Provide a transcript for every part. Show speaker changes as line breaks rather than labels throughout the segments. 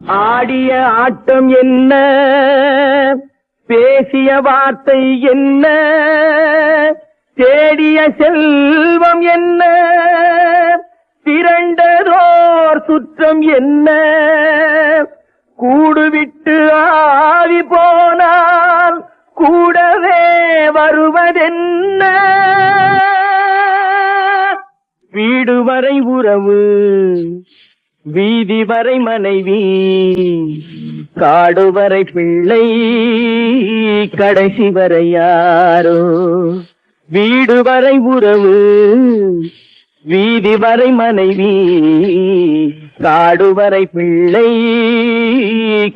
ஆடிய ஆட்டம் என்ன, பேசிய வார்த்தை என்ன, தேடிய செல்வம் என்ன, திரண்டதோர் சுற்றம் என்ன, கூடுவிட்டு ஆவி போனால் கூடவே வருவதென்ன, வீடு வரை உறவு, வீதி வரை மனைவி, காடு வரை பிள்ளை, கடைசி வரை யாரோ. வீடு வரை உறவு, வீதி வரை மனைவி, காடு வரை பிள்ளை,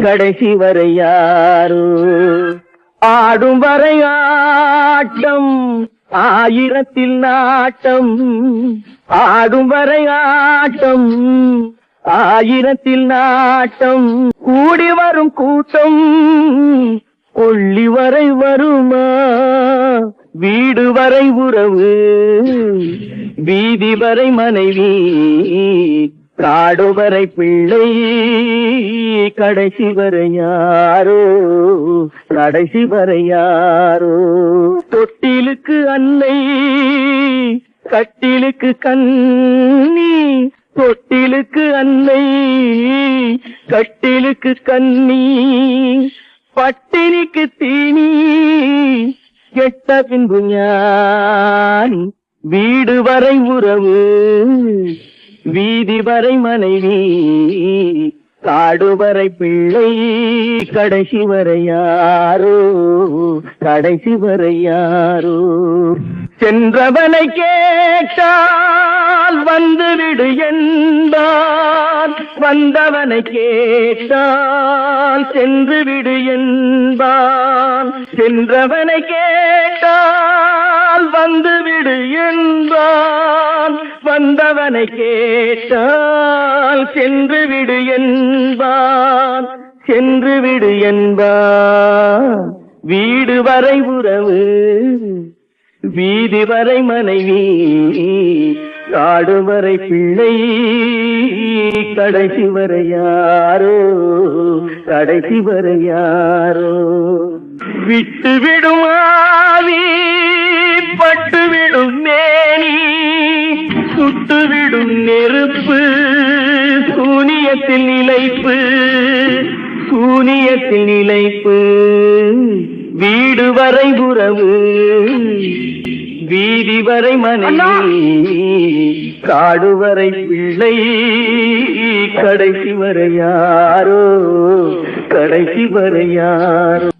கடைசி வரை யாரோ. ஆடும் வரை ஆட்டம், ஆயிரத்தில் நாட்டம், ஆடும் வரை ஆட்டம், ஆயிரத்தில் நாட்டம், கூடி வரும் கூட்டம் கொள்ளி வரை வருமா. வீடு வரை உறவு, வீதி வரை மனைவி, காடு வரை பிள்ளை, கடைசி வரை யாரோ, கடைசி வரை யாரோ. தொட்டிலுக்கு அன்னை, கட்டிலுக்கு கண்ணி, தொட்டிலுக்கு அன்னை, கட்டிலுக்கு கண்ணி, பட்டினிக்கு தீனி, கெட்ட பின்பு ஞானி. வீடு வரை உறவு, வீதி வரை மனைவி, காடு வரை பிள்ளை, கடைசி வரை யாரோ, கடைசி வரை யாரோ. சென்றவனை கேட்டால் வந்துவிடு என்பான், வந்தவனை கேட்டால் சென்று விடு என்பான். சென்றவனை கேட்டால் வந்துவிடு என்பான், வந்தவனை கேட்டால் சென்று விடு என்பான், சென்று விடு என்பான். வீடு வரை உறவு, வீதி வரை மனைவி, காடு வரை பிள்ளை, கடைசி வரை யாரோ, கடைசி வரை யாரோ. விட்டு விடும் ஆவி, பட்டு விடும் மேனி, சுட்டு விடும் நெருப்பு, சூனியத்தில் நிலைப்பு, சூனியத்தில் நிலைப்பு. வீடு வரை உறவு, வீதி வரை மனைவி, காடு வரை பிள்ளை, கடைசி வரை யாரோ, கடைசி வரை யாரோ.